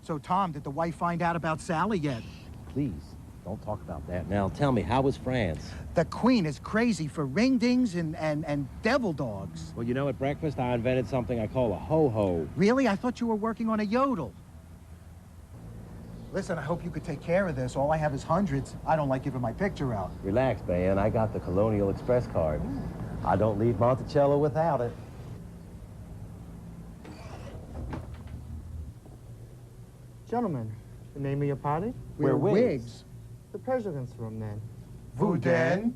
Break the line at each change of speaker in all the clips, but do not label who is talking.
So, Tom, did the wife find out about Sally yet?
Please, don't talk about that. Now, tell me, how was France?
The Queen is crazy for ring-dings and devil dogs.
Well, you know, at breakfast, I invented something I call a ho-ho.
Really? I thought you were working on a yodel. Listen, I hope you could take care of this. All I have is hundreds. I don't like giving my picture out.
Relax, man. I got the Colonial Express card. I don't leave Monticello without it.
Gentlemen, the name of your party?
We're Whigs.
The president's room, then.
Voudin.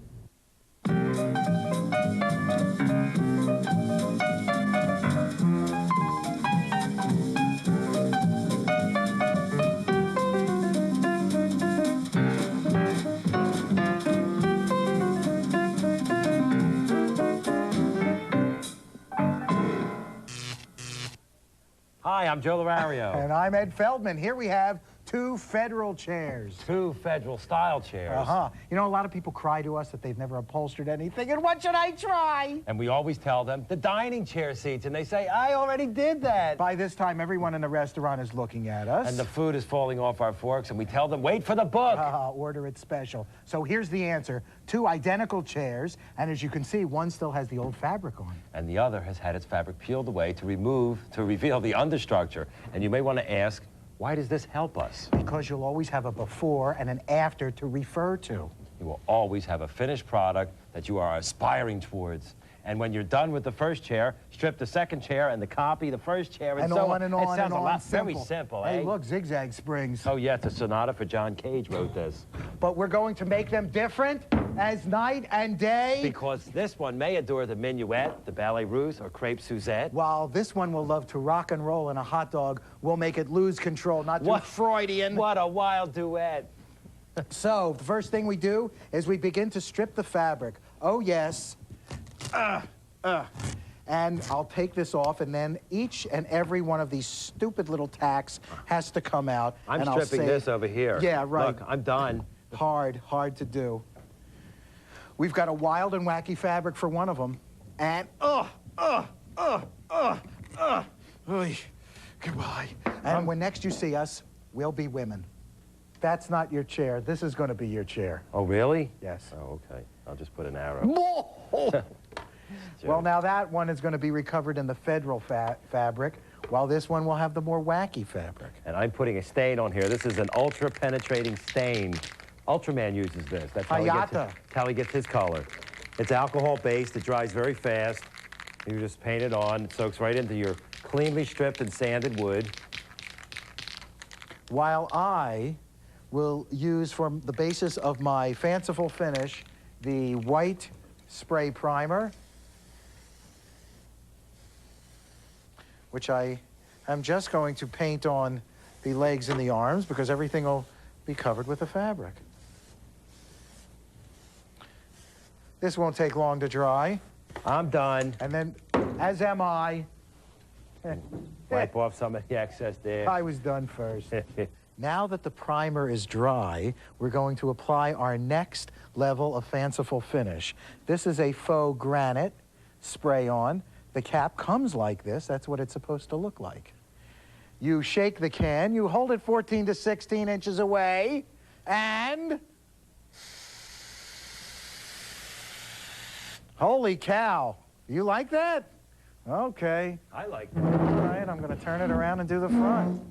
Hi, I'm Joe L'Erario.
And I'm Ed Feldman. Here we have 2 federal chairs.
2 federal-style chairs.
Uh-huh. You know, a lot of people cry to us that they've never upholstered anything, and what should I try?
And we always tell them the dining chair seats, and they say, I already did that.
By this time, everyone in the restaurant is looking at us.
And the food is falling off our forks, and we tell them, wait for the book.
Order it special. So here's the answer. 2 identical chairs, and as you can see, one still has the old fabric on.
And the other has had its fabric peeled away to reveal the understructure. And you may want to ask, why does this help us?
Because you'll always have a before and an after to refer to.
You will always have a finished product that you are aspiring towards. And when you're done with the first chair, strip the second chair and copy the first chair, and so on.
And on
it sounds
and on.
very simple, eh?
Hey, look, zigzag springs.
Oh, yeah, it's a sonata for John Cage wrote this.
But we're going to make them different as night and day.
Because this one may adore the minuet, the ballet russe, or crepe Suzette.
While this one will love to rock and roll in a hot dog, we'll make it lose control, not too Freudian.
What a wild duet.
So, the first thing we do is we begin to strip the fabric. Oh, yes. And I'll take this off, and then each and every one of these stupid little tacks has to come out.
I'm stripping this over here.
Yeah, right.
Look, I'm done.
Hard to do. We've got a wild and wacky fabric for one of them. And, goodbye. And when next you see us, we'll be women. That's not your chair. This is going to be your chair.
Oh, really?
Yes.
Oh, okay. I'll just put an arrow.
Well, now that one is going to be recovered in the federal fabric, while this one will have the more wacky fabric.
And I'm putting a stain on here. This is an ultra-penetrating stain. Ultraman uses this. That's how he gets his color. It's alcohol-based. It dries very fast. You just paint it on. It soaks right into your cleanly stripped and sanded wood.
While I will use, for the basis of my fanciful finish, the white spray primer, which I am just going to paint on the legs and the arms because everything will be covered with the fabric. This won't take long to dry.
I'm done.
And then, as am I.
Wipe off some of the excess there.
I was done first. Now that the primer is dry, we're going to apply our next level of fanciful finish. This is a faux granite spray-on. The cap comes like this. That's what it's supposed to look like. You shake the can, you hold it 14 to 16 inches away, and... Holy cow. You like that? Okay.
I like that.
All right, I'm going to turn it around and do the front.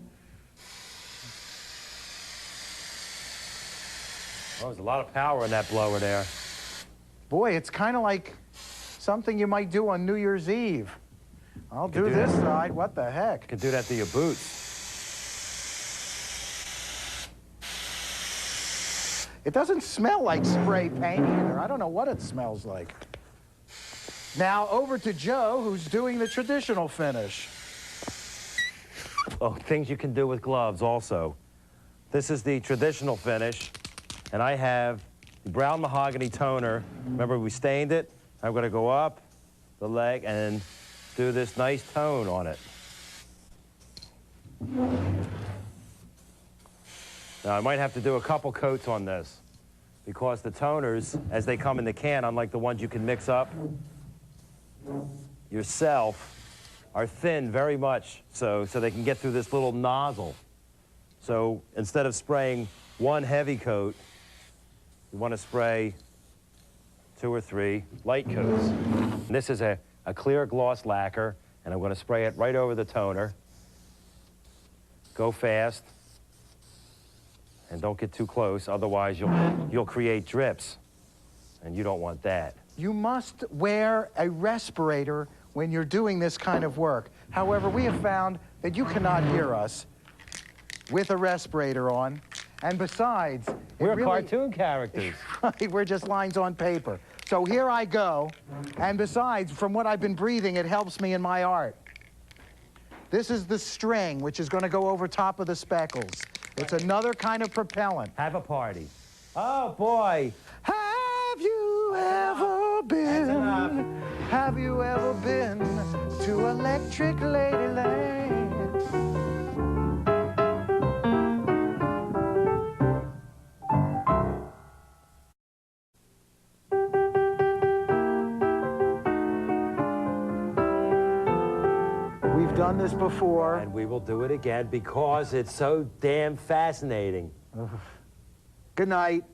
Oh, there's a lot of power in that blower there.
Boy, it's kind of like something you might do on New Year's Eve. I'll do this side. What the heck?
You can do that to your boots.
It doesn't smell like spray paint either. I don't know what it smells like. Now over to Joe, who's doing the traditional finish.
Oh, things you can do with gloves also. This is the traditional finish, and I have the brown mahogany toner. Remember, we stained it. I'm going to go up the leg and do this nice tone on it. Now, I might have to do a couple coats on this because the toners, as they come in the can, unlike the ones you can mix up yourself, are thin very much so they can get through this little nozzle. So instead of spraying one heavy coat, you want to spray 2 or 3 light coats. And this is a clear gloss lacquer, and I'm going to spray it right over the toner. Go fast, and don't get too close, otherwise you'll create drips, and you don't want that.
You must wear a respirator when you're doing this kind of work. However, we have found that you cannot hear us with a respirator on, and besides,
we're cartoon characters.
Right, we're just lines on paper. So here I go, and besides, from what I've been breathing, it helps me in my art. This is the string, which is going to go over top of the speckles. It's another kind of propellant.
Have a party. Oh, boy.
Have you ever been? Have you ever been to Electric Ladyland? We've done this before.
And we will do it again because it's so damn fascinating.
Good night.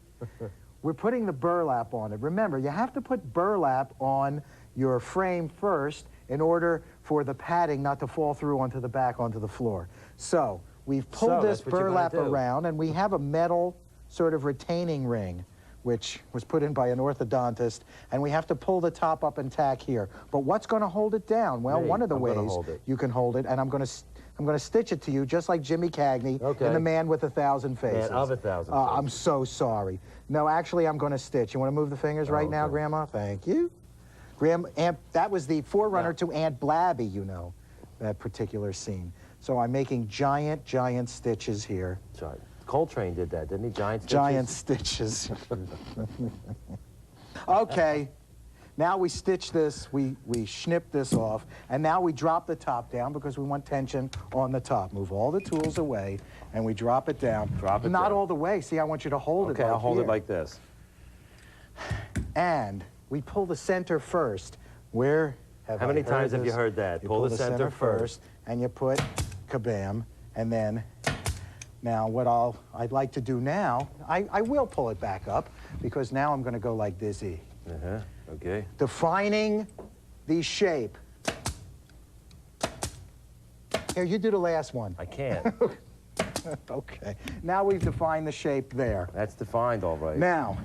We're putting the burlap on it. Remember, you have to put burlap on your frame first in order for the padding not to fall through onto the back, onto the floor. So we've pulled this burlap around, and we have a metal sort of retaining ring, which was put in by an orthodontist, and we have to pull the top up and tack here. But what's going to hold it down? Well, one of the ways you can hold it, and I'm going to stitch it to you just like Jimmy Cagney in The Man with 1,000 Faces.
Man of 1,000 Faces.
I'm so sorry. No, actually, I'm going to stitch. You want to move the fingers right now, Grandma? Thank you. That was the forerunner to Aunt Blabby, you know, that particular scene. So I'm making giant, giant stitches here.
Sorry. Coltrane did that, didn't he? Giant stitches?
Giant stitches. Okay. Now we stitch this, we snip this off, and now we drop the top down because we want tension on the top. Move all the tools away, and we drop it down.
Drop it
Not
down.
all the way. See, I want you to hold it
Okay,
like
I'll hold
here.
it like this.
And we pull the center first. Where have
How
I
many
heard
times have
this?
you heard that?
You
Pull the center first.
And you put kabam, and then, now what I'd like to do now, I will pull it back up, because now I'm going to go like this.
Okay.
Defining the shape. Here, you do the last one.
I can't.
Okay. Now we've defined the shape there.
That's defined all right.
Now,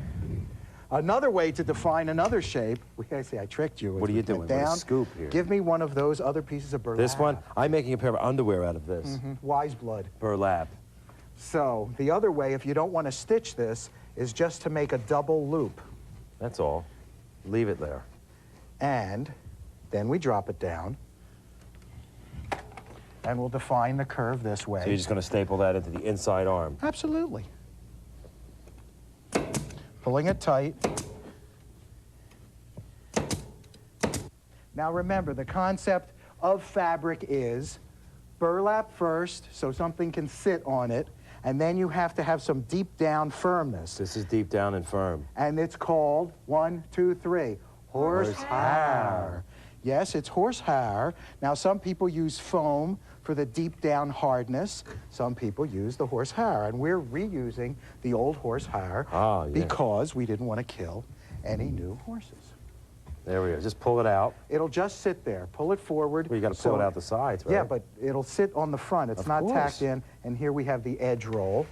another way to define another shape, I say I tricked you.
What are you doing?
Down,
What a scoop here.
Give me one of those other pieces of burlap.
This one, I'm making a pair of underwear out of this.
Wise blood.
Burlap.
So the other way, if you don't want to stitch this, is just to make a double loop.
That's all. Leave it there.
And then we drop it down. And we'll define the curve this way.
So you're just going to staple that into the inside arm.
Absolutely. Pulling it tight. Now remember, the concept of fabric is burlap first, so something can sit on it, and then you have to have some deep down firmness.
This is deep down and firm.
And it's called, 1, 2, 3, horsehair. Yes, it's horsehair. Now, some people use foam for the deep down hardness. Some people use the horsehair, and we're reusing the old horsehair because we didn't want to kill any new horses.
There we go. Just pull it out.
It'll just sit there. Pull it forward.
Well, you got to pull it out the sides, right?
Yeah, but it'll sit on the front. It's not tacked in. And here we have the edge roll.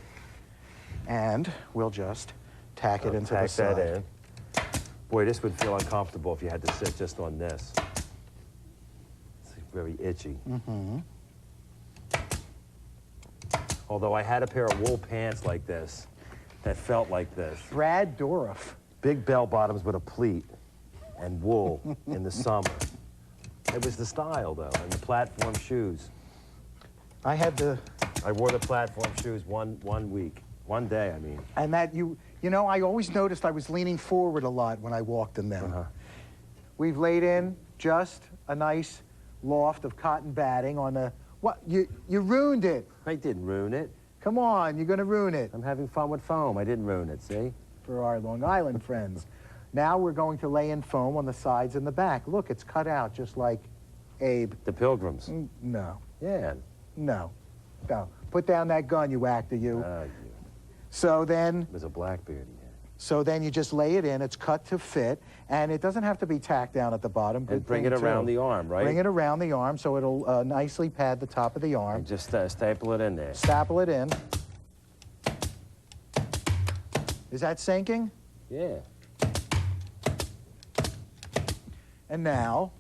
And we'll just tack it into the side.
Tack that in. Boy, this would feel uncomfortable if you had to sit just on this. It's very itchy. Although I had a pair of wool pants like this that felt like this.
Brad Dourif.
Big bell bottoms with a pleat and wool in the summer. It was the style, though, and the platform shoes.
I
wore the platform shoes one day, I mean.
And that you know, I always noticed I was leaning forward a lot when I walked in them. We've laid in just a nice loft of cotton batting on the, what, you ruined it.
I didn't ruin it.
Come on, you're gonna ruin it.
I'm having fun with foam. I didn't ruin it, see?
For our Long Island friends. Now we're going to lay in foam on the sides and the back. Look, it's cut out just like Abe.
The Pilgrims.
No.
Yeah.
No. No. Put down that gun, you actor, you. So then...
There's a Blackbeard here.
So then you just lay it in. It's cut to fit, and it doesn't have to be tacked down at the bottom.
And bring it around the arm, right?
Bring it around the arm so it'll nicely pad the top of the arm.
And just staple it in there.
Staple it in. Is that sinking?
Yeah.
And now,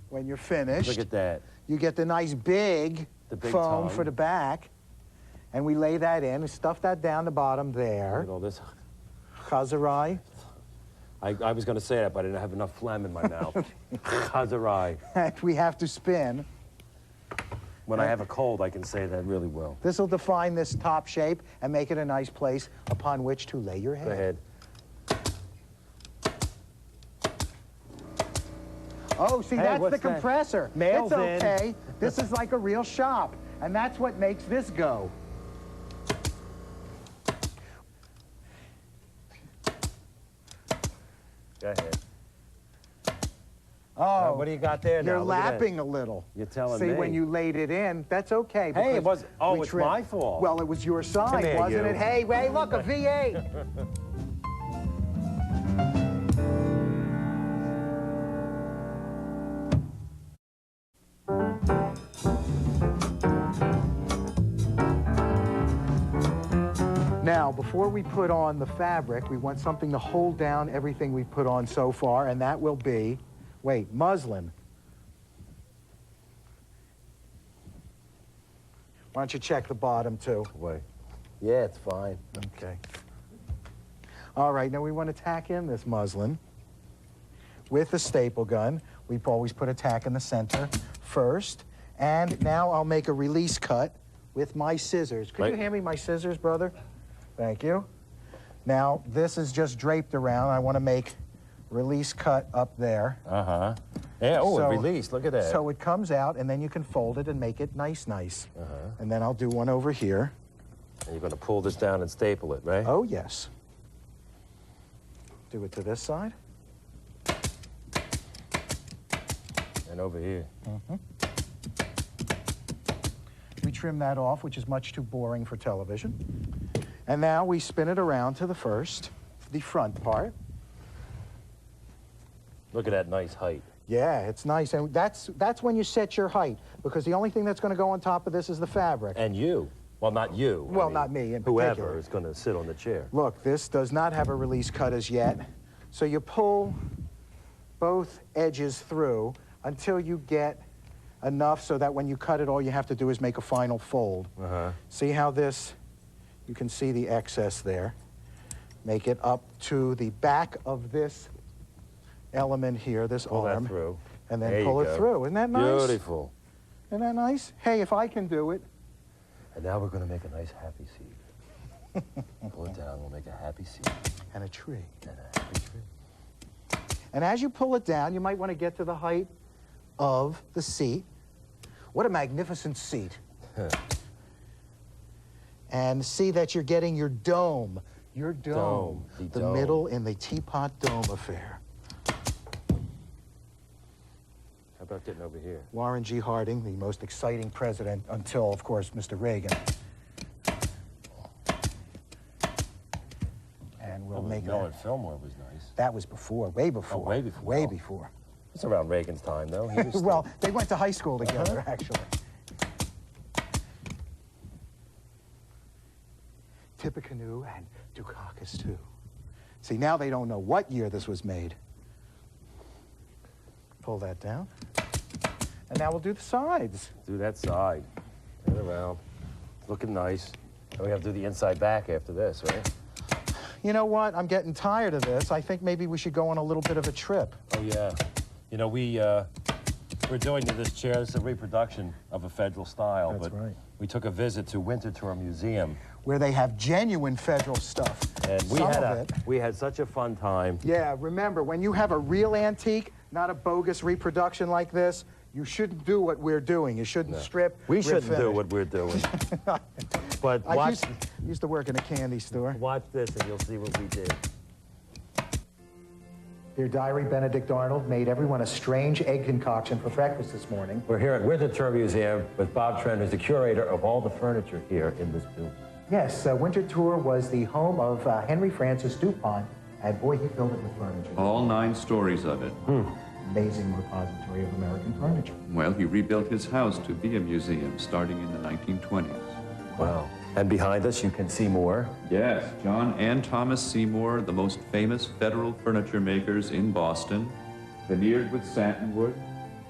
when you're finished...
Look at that.
You get the nice big foam
tongue
for the back, and we lay that in. We stuff that down the bottom there.
Look at all this.
Chazarai.
I was going to say that, but I didn't have enough phlegm in my mouth. Chazarai.
And we have to spin.
When I have a cold, I can say that really well.
This will define this top shape and make it a nice place upon which to lay your head.
Go ahead.
Oh, see, that's the compressor.
Mail's
it's okay. This is like a real shop, and that's what makes this go.
Go ahead.
Oh,
now, what do you got there now?
You're lapping a little.
You're telling
me.
See,
when you laid it in, that's okay.
Hey, it was. Oh, it's my fault.
Well, it was your side,
here,
wasn't it? Hey, Ray, look, a V8. Now, before we put on the fabric, we want something to hold down everything we've put on so far, and that will be, wait, muslin. Why don't you check the bottom, too?
Wait. Yeah, it's fine.
Okay. All right, now we want to tack in this muslin with a staple gun. We always put a tack in the center first, and now I'll make a release cut with my scissors. Could you hand me my scissors, brother? Thank you. Now, this is just draped around. I want to make release cut up there.
Uh-huh. Yeah, oh, it released. Look at that.
So it comes out, and then you can fold it and make it nice. And then I'll do one over here.
And you're going to pull this down and staple it, right?
Oh, yes. Do it to this side.
And over here.
We trim that off, which is much too boring for television. And now we spin it around to the front part.
Look at that nice height.
Yeah, it's nice. And that's when you set your height, because the only thing that's going to go on top of this is the fabric.
And you. Well, not you.
Well, not me in particular.
Whoever is going to sit on the chair.
Look, this does not have a release cut as yet. So you pull both edges through until you get enough so that when you cut it, all you have to do is make a final fold. See how this... You can see the excess there. Make it up to the back of this element here, this arm.
Pull that through.
And then pull it through. Isn't that nice?
Beautiful.
Isn't that nice? Hey, if I can do it.
And now we're going to make a nice happy seat. Pull it down, we'll make a happy seat.
And a tree.
And a happy tree.
And as you pull it down, you might want to get to the height of the seat. What a magnificent seat. And see that you're getting your dome. Your dome. The middle in the teapot dome affair.
How about getting over here?
Warren G. Harding, the most exciting president until, of course, Mr. Reagan. And we'll make
Mel and Fillmore was nice.
That was before, way before.
Oh, way before.
Way before.
It's around Reagan's time, though. He was
well, they went to high school together, actually. Tippecanoe and Dukakis, too. See, now they don't know what year this was made. Pull that down. And now we'll do the sides.
Do that side. Turn it around. It's looking nice. And we have to do the inside back after this, right?
You know what? I'm getting tired of this. I think maybe we should go on a little bit of a trip.
Oh, yeah. You know, we're doing this chair. This is a reproduction of a Federal style.
That's
but
right.
We took a visit to Winterthur Museum.
Where they have genuine Federal stuff.
And we had such a fun time.
Yeah, remember, when you have a real antique, not a bogus reproduction like this, you shouldn't do what we're doing. You shouldn't strip.
We shouldn't do what we're doing. But watch.
I used to work in a candy store.
Watch this and you'll see what we did.
Dear Diary, Benedict Arnold made everyone a strange egg concoction for breakfast this morning.
We're here at Winter Tour Museum with Bob Trent, who's the curator of all the furniture here in this building.
Yes, Winter Tour was the home of Henry Francis DuPont, and boy, he filled it with furniture.
All 9 stories of it.
Amazing repository of American furniture.
Well, he rebuilt his house to be a museum starting in the 1920s.
Wow. And behind us, you can see more.
Yes, John and Thomas Seymour, the most famous federal furniture makers in Boston, veneered with satinwood,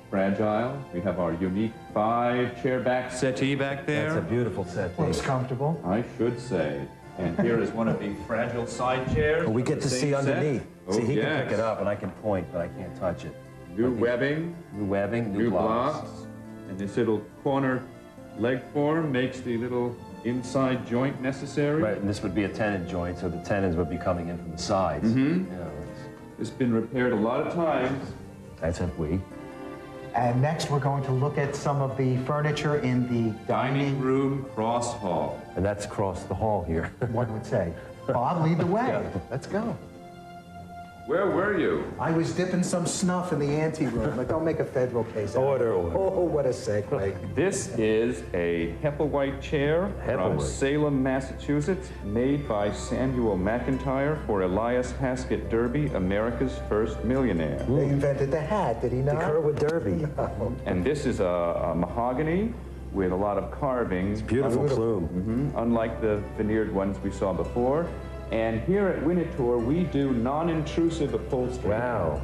fragile. We have our unique 5-chair-back settee back there.
That's a beautiful settee.
Looks comfortable.
I should say. And here is one of the fragile side chairs.
Well, we get to see underneath. See, he
yes.
can pick it up, and I can point, but I can't touch it.
New webbing.
New webbing,
New blocks. And this little corner leg form makes the little inside joint necessary.
Right, and this would be a tenon joint, so the tenons would be coming in from the sides.
Mm-hmm.
You know,
It's been repaired a lot of times.
that's a we.
And next, we're going to look at some of the furniture in the
Dining room cross hall.
And that's across the hall here.
one would say. Bob, lead the way.
Yeah.
Let's go.
Where were you?
I was dipping some snuff in the anteroom, but don't make a federal case out of it.
Order.
Oh, what a segue.
This is a Hepplewhite chair from
Hepplewhite.
Salem, Massachusetts, made by Samuel McIntyre for Elias Haskett Derby, America's first millionaire.
They invented the hat, did he not?
The Kerwood Derby.
And this is a mahogany with a lot of carvings.
Beautiful plume.
Unlike the veneered ones we saw before. And here at Winnetou, we do non-intrusive upholstery.
Wow.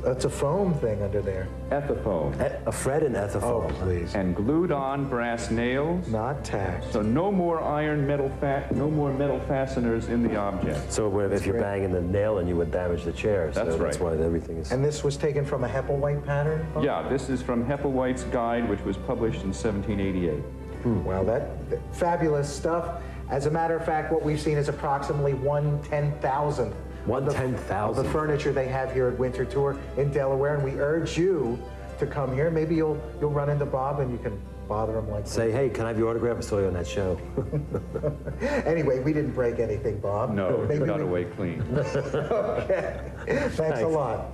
That's a foam thing under there.
Ethifoam.
A Fred and Ethifoam.
Oh, please.
And glued on brass nails.
Not tacked.
So no more no more metal fasteners in the object.
So if you're banging the nail in, you would damage the chair. So
That's
that's
right.
why everything is...
And this was taken from a Hepplewhite pattern? Bob?
Yeah, this is from Hepplewhite's Guide, which was published in 1788.
Well, that fabulous stuff. As a matter of fact, what we've seen is approximately 1/10,000th.
1/10,000th.
Of the furniture they have here at Winter Tour in Delaware, and we urge you to come here. Maybe you'll run into Bob and you can bother him like
Say, hey, can I have your autograph? I saw you on that show.
Anyway, we didn't break anything, Bob.
No,
Maybe
you got
we-
away clean.
Okay. Thanks a lot.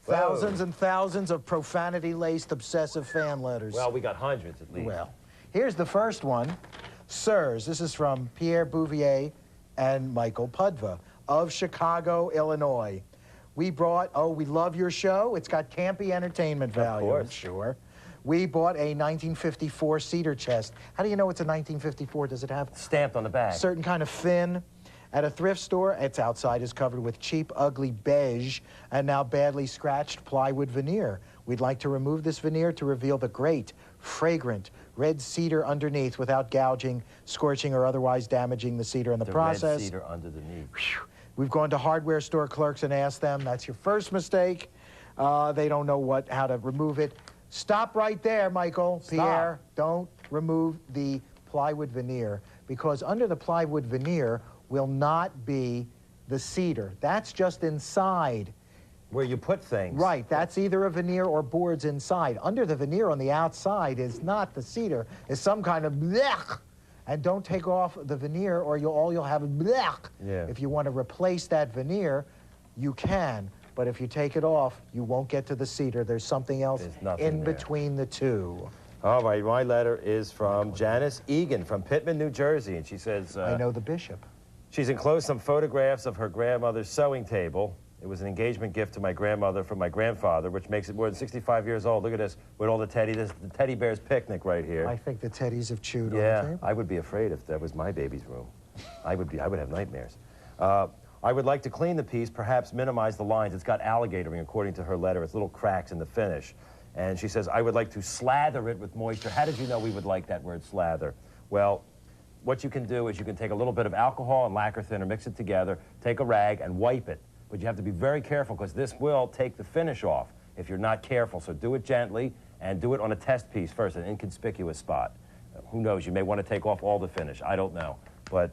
Thousands and thousands of profanity-laced obsessive fan letters.
Well, we got hundreds at least.
Well, here's the first one. Sirs, this is from Pierre Bouvier and Michael Pudva of Chicago, Illinois. We brought, we love your show. It's got campy entertainment value, I'm
course.
sure. We bought a 1954 cedar chest. How do you know it's a 1954? Does it have
Stamped on the back.
certain kind of fin? At a thrift store, its outside is covered with cheap, ugly beige and now badly scratched plywood veneer. We'd like to remove this veneer to reveal the great, fragrant red cedar underneath without gouging, scorching, or otherwise damaging the cedar in the process.
Red cedar underneath.
We've gone to hardware store clerks and asked them, that's your first mistake. They don't know how to remove it. Stop right there, Michael.
Stop.
Pierre, don't remove the plywood veneer, because under the plywood veneer will not be the cedar. That's just inside.
Where you put things.
Right, that's either a veneer or boards inside. Under the veneer on the outside is not the cedar, it's some kind of blech. And don't take off the veneer or all you'll have is blech.
Yeah.
If you want to replace that veneer, you can. But if you take it off, you won't get to the cedar. There's something else
There's nothing
in
there.
between the two.
All right, my letter is from Janice Egan from Pittman, New Jersey, and she says...
I know the bishop.
She's enclosed some photographs of her grandmother's sewing table. It was an engagement gift to my grandmother from my grandfather, which makes it more than 65 years old. Look at this, with all the the teddy bear's picnic right here.
I think the teddies have chewed on the
Yeah,
table.
I would be afraid if that was my baby's room. I would have nightmares. I would like to clean the piece, perhaps minimize the lines. It's got alligatoring, according to her letter. It's little cracks in the finish. And she says, I would like to slather it with moisture. How did you know we would like that word slather? Well, what you can do is you can take a little bit of alcohol and lacquer thinner, mix it together, take a rag and wipe it. But you have to be very careful because this will take the finish off if you're not careful. So do it gently and do it on a test piece first, an inconspicuous spot. Who knows, you may want to take off all the finish. I don't know. But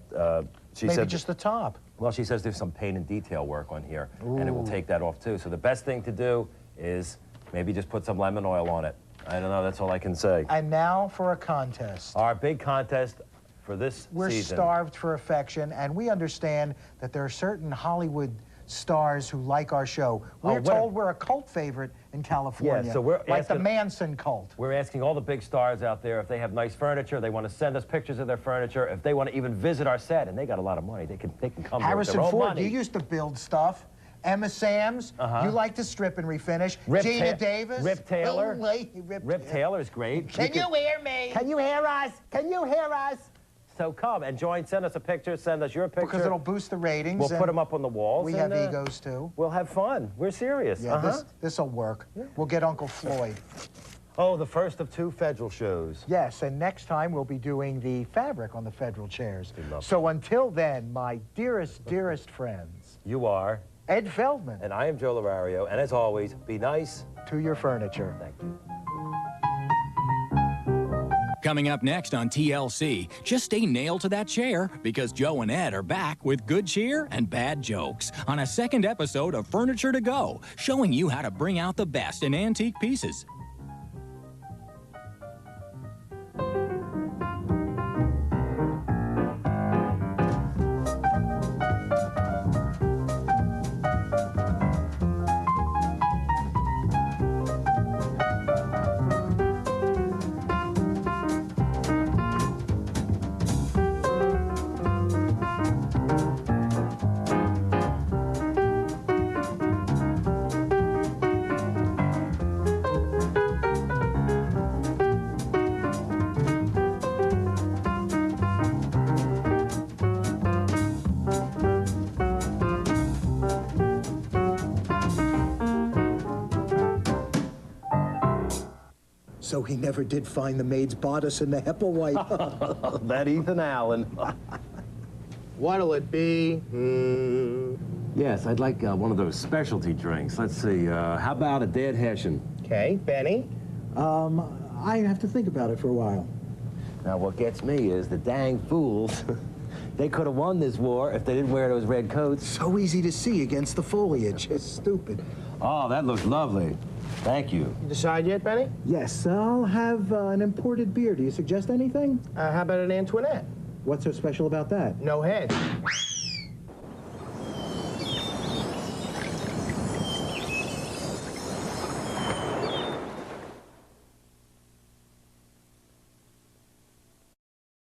she
Maybe
said...
just the top.
Well, she says there's some paint and detail work on here, and it will take that off too. So the best thing to do is maybe just put some lemon oil on it. I don't know, that's all I can say.
And now for a contest.
Our big contest for this
We're
season.
starved for affection, and we understand that there are certain Hollywood stars who like our show. We're told we're a cult favorite in California.
Yeah, so we're
like
asking,
the Manson cult.
We're asking all the big stars out there if they have nice furniture, they want to send us pictures of their furniture, if they want to even visit our set, and they got a lot of money. They can come
Harrison
here with their own
Ford,
money.
you used to build stuff. Emma Samms, you like to strip and refinish. Gina Davis.
Rip Taylor.
Oh,
Rip Taylor's great.
Can you hear me?
Can you hear us? Can you hear us? So come and join. Send us a picture. Send us your picture.
Because it'll boost the ratings.
We'll put them up on the walls.
We have egos, too.
We'll have fun. We're serious.
Yeah, this'll work. Yeah. We'll get Uncle Floyd.
Oh, the first of 2 Federal shows.
Yes, and next time we'll be doing the fabric on the Federal chairs. So until then, my dearest, dearest friends.
You are
Ed Feldman.
And I am Joe L'Erario. And as always, be nice
to your furniture.
Thank you.
Coming up next on TLC, just stay nailed to that chair because Joe and Ed are back with good cheer and bad jokes on a second episode of Furniture to Go, showing you how to bring out the best in antique pieces.
So he never did find the maid's bodice in the Hepplewhite.
That Ethan Allen.
What'll it be?
Yes, I'd like one of those specialty drinks. Let's see, how about a dead Hessian?
Okay, Benny?
I have to think about it for a while.
Now, what gets me is the dang fools. They could have won this war if they didn't wear those red coats.
So easy to see against the foliage. It's stupid.
Oh, that looks lovely. Thank you.
You decide yet, Benny?
Yes, I'll have an imported beer. Do you suggest anything?
How about an Antoinette?
What's so special about that?
No head.